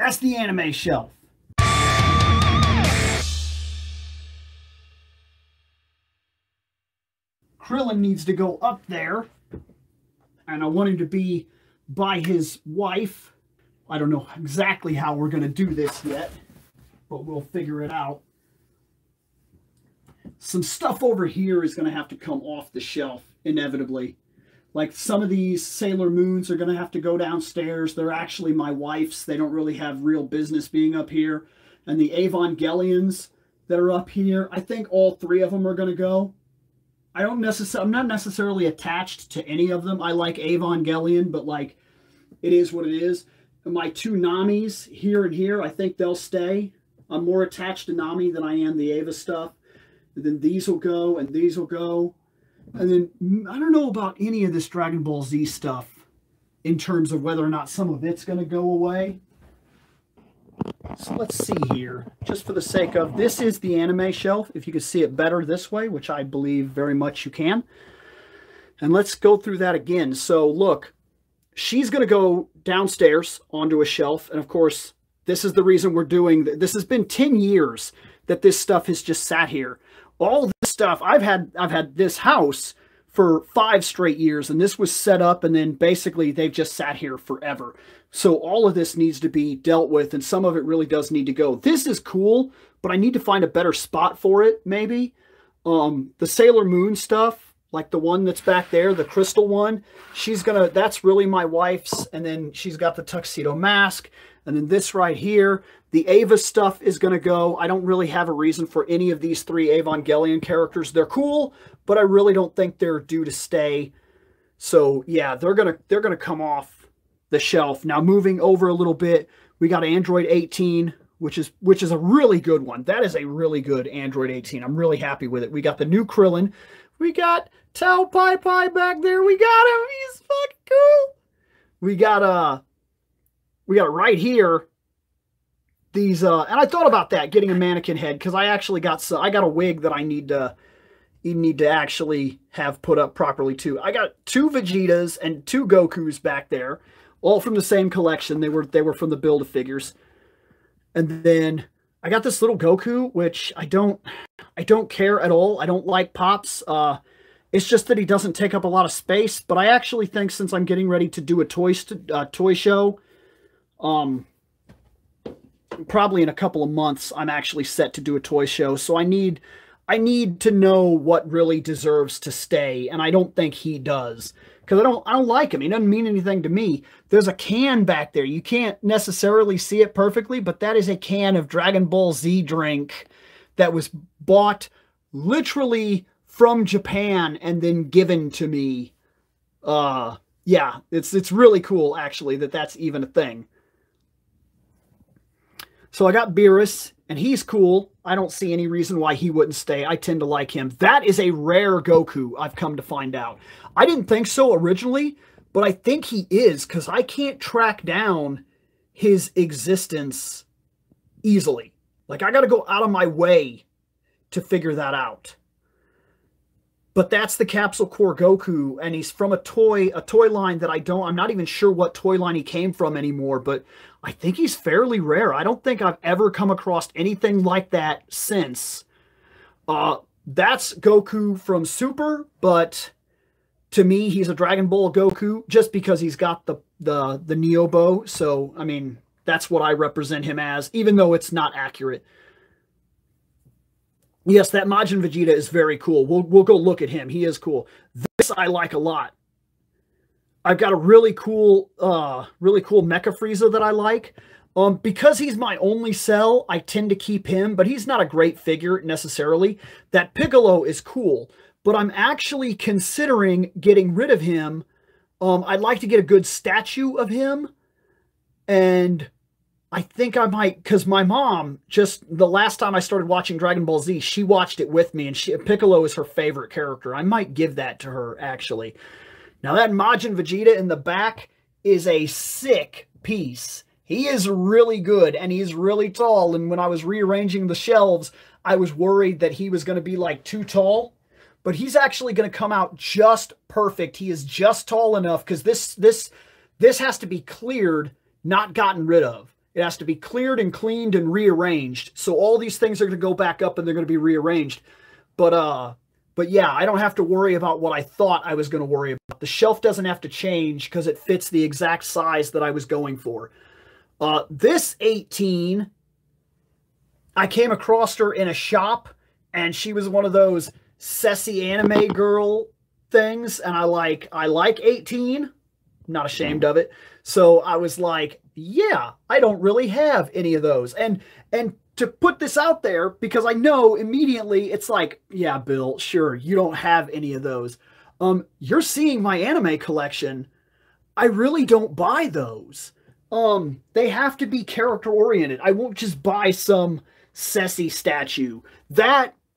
That's the anime shelf. Krillin needs to go up there, and I want him to be by his wife. I don't know exactly how we're going to do this yet, but we'll figure it out. Some stuff over here is going to have to come off the shelf, inevitably. Like some of these Sailor Moons are going to have to go downstairs. They're actually my wife's. They don't really have real business being up here. And the Evangelions that are up here, I think all three of them are going to go. I'm not necessarily attached to any of them. I like Evangelion, but like, it is what it is. And my two Namis here and here, I think they'll stay. I'm more attached to Nami than I am the Eva stuff. And then these will go, and these will go. And then, I don't know about any of this Dragon Ball Z stuff in terms of whether or not some of it's going to go away. So let's see here, just for the sake of, this is the anime shelf, if you can see it better this way, which I believe very much you can. And let's go through that again. So look, she's going to go downstairs onto a shelf. And of course, this is the reason we're doing this. This has been 10 years that this stuff has just sat here. All this stuff, I've had this house for 5 straight years, and this was set up, and then basically they've just sat here forever. So all of this needs to be dealt with, and some of it really does need to go. This is cool, but I need to find a better spot for it, maybe. The Sailor Moon stuff, like the one that's back there, the crystal one, that's really my wife's, and then she's got the tuxedo mask, and then this right here. The Ava stuff is going to go. I don't really have a reason for any of these 3 Evangelion characters. They're cool, but I really don't think they're due to stay. So yeah, they're gonna come off the shelf. Now moving over a little bit, we got Android 18, which is a really good one. That is a really good Android 18. I'm really happy with it. We got the new Krillin. We got Tao Pai Pai back there. We got him. He's fucking cool. We got right here. These and I thought about that, getting a mannequin head, because I actually got a wig that I need to actually have put up properly too. I got 2 Vegetas and 2 Gokus back there, all from the same collection. They were from the Build-A-Figures. And then I got this little Goku, which I don't care at all. I don't like Pops. It's just that he doesn't take up a lot of space. But I actually think, since I'm getting ready to do a toy show, probably in a couple of months, I'm actually set to do a toy show. So I need to know what really deserves to stay, and I don't think he does, because I don't like him. He doesn't mean anything to me. There's a can back there. You can't necessarily see it perfectly, but that is a can of Dragon Ball Z drink that was bought literally from Japan and then given to me. Yeah, it's really cool, actually, that's even a thing. So I got Beerus, and he's cool. I don't see any reason why he wouldn't stay. I tend to like him. That is a rare Goku, I've come to find out. I didn't think so originally, but I think he is, because I can't track down his existence easily. Like, I got to go out of my way to figure that out. But that's the Capsule Core Goku, and he's from a toy line that I'm not even sure what toy line he came from anymore, but I think he's fairly rare. I don't think I've ever come across anything like that since. That's Goku from Super, but to me, he's a Dragon Ball Goku just because he's got the Neobo. So, I mean, that's what I represent him as, even though it's not accurate. Yes, that Majin Vegeta is very cool. We'll go look at him. He is cool. This I like a lot. I've got a really cool Mecha Frieza that I like. Because he's my only cell, I tend to keep him, but he's not a great figure necessarily. That Piccolo is cool, but I'm actually considering getting rid of him. I'd like to get a good statue of him, and I think I might, because my mom, just the last time I started watching Dragon Ball Z, she watched it with me, and Piccolo is her favorite character. I might give that to her, actually. Now, that Majin Vegeta in the back is a sick piece. He is really good, and he's really tall, and when I was rearranging the shelves, I was worried that he was going to be, like, too tall, but he's actually going to come out just perfect. He is just tall enough, because this has to be cleared, not gotten rid of. It has to be cleared and cleaned and rearranged. So all these things are going to go back up and they're going to be rearranged. But yeah, I don't have to worry about what I thought I was going to worry about. The shelf doesn't have to change because it fits the exact size that I was going for. This 18, I came across her in a shop, and she was one of those sassy anime girl things, and I like 18. Not ashamed of it. So I was like, yeah, I don't really have any of those. And to put this out there, because I know immediately it's like, yeah, Bill, sure, you don't have any of those. You're seeing my anime collection. I really don't buy those. They have to be character oriented. I won't just buy some sassy statue.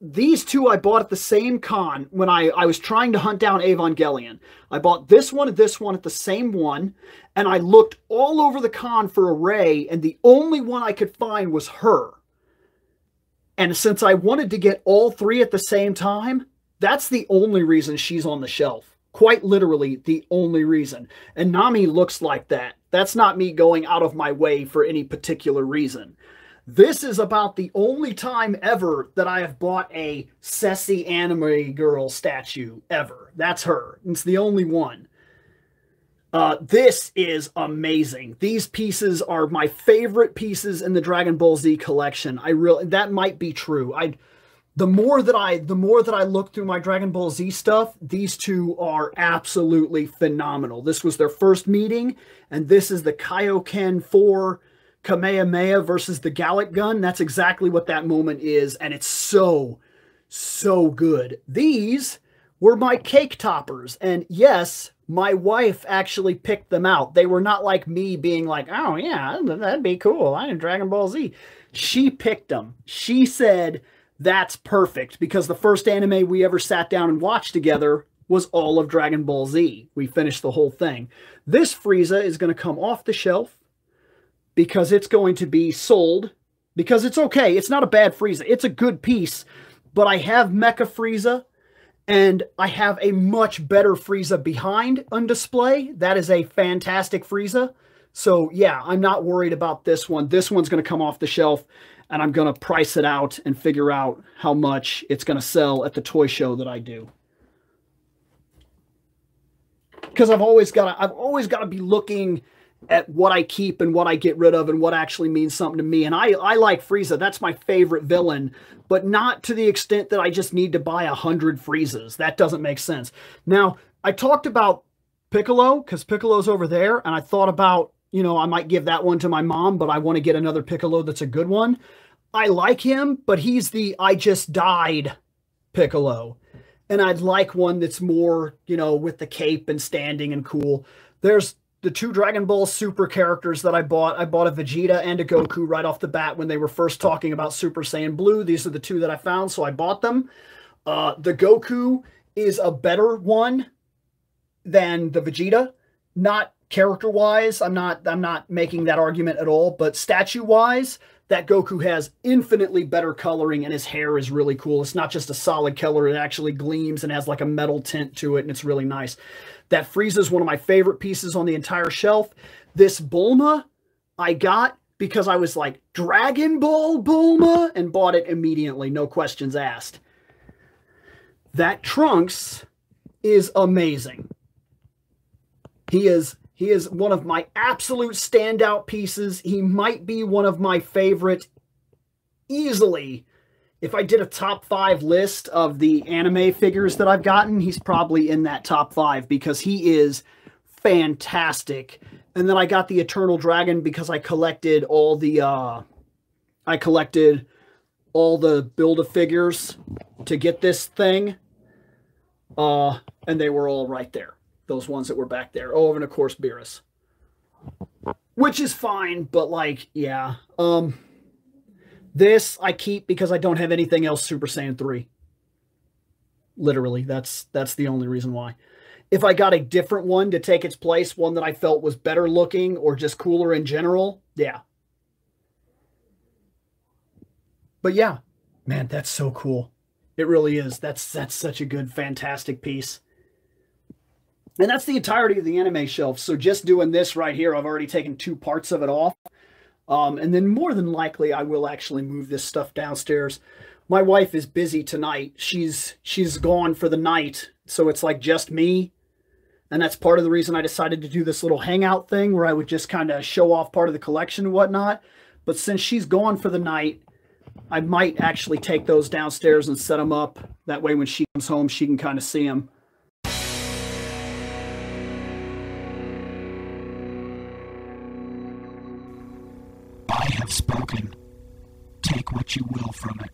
These two I bought at the same con when I was trying to hunt down Evangelion. I bought this one and this one at the same one, and I looked all over the con for a Rey, and the only one I could find was her. And since I wanted to get all three at the same time, that's the only reason she's on the shelf. Quite literally the only reason. And Nami looks like that. That's not me going out of my way for any particular reason. This is about the only time ever that I have bought a sassy anime girl statue ever. That's her. It's the only one. This is amazing. These pieces are my favorite pieces in the Dragon Ball Z collection. That might be true. The more that I look through my Dragon Ball Z stuff, these two are absolutely phenomenal. This was their first meeting, and this is the Kaioken 4 Kamehameha versus the Gallic Gun. That's exactly what that moment is, and it's so good. These were my cake toppers, and yes, my wife actually picked them out. They were not like me being like, oh yeah, that'd be cool, I am Dragon Ball Z. She picked them. She said, that's perfect, because the first anime we ever sat down and watched together was all of Dragon Ball Z. We finished the whole thing. This Frieza is going to come off the shelf because it's going to be sold, because it's okay. It's not a bad Frieza. It's a good piece, but I have Mecha Frieza, and I have a much better Frieza behind on display. That is a fantastic Frieza. So yeah, I'm not worried about this one. This one's going to come off the shelf, and I'm going to price it out and figure out how much it's going to sell at the toy show that I do. Because I've always got to be looking at what I keep and what I get rid of and what actually means something to me. And I like Frieza. That's my favorite villain, but not to the extent that I just need to buy 100 Friezas. That doesn't make sense. Now, I talked about Piccolo, because Piccolo's over there, and I thought about, I might give that one to my mom, but I want to get another Piccolo that's a good one. I like him, but he's the I just died Piccolo. And I'd like one that's more, with the cape and standing and cool. There's the two Dragon Ball Super characters that I bought. I bought a Vegeta and a Goku right off the bat when they were first talking about Super Saiyan Blue. These are the two that I found, so I bought them. The Goku is a better one than the Vegeta. Not character-wise, I'm not making that argument at all, but statue-wise, that Goku has infinitely better coloring, and his hair is really cool. It's not just a solid color, it actually gleams and has like a metal tint to it, and it's really nice. That Frieza is one of my favorite pieces on the entire shelf. This Bulma I got because I was like, Dragon Ball Bulma, and bought it immediately, no questions asked. That Trunks is amazing. He is one of my absolute standout pieces. He might be one of my favorite easily. If I did a top 5 list of the anime figures that I've gotten, he's probably in that top 5 because he is fantastic. And then I got the Eternal Dragon because I collected all the Build-A-Figures to get this thing. And they were all right there. Those ones that were back there. Oh, and of course, Beerus. Which is fine, but like, yeah. This I keep because I don't have anything else Super Saiyan 3. Literally, that's the only reason why. If I got a different one to take its place, one that I felt was better looking or just cooler in general, yeah. But yeah, man, that's so cool. It really is. That's such a good, fantastic piece. And that's the entirety of the anime shelf. So just doing this right here, I've already taken 2 parts of it off. And then more than likely, I will actually move this stuff downstairs. My wife is busy tonight. She's gone for the night, so it's like just me. And that's part of the reason I decided to do this little hangout thing where I would just kind of show off part of the collection and whatnot. But since she's gone for the night, I might actually take those downstairs and set them up. That way when she comes home, she can kind of see them. I have spoken. Take what you will from it.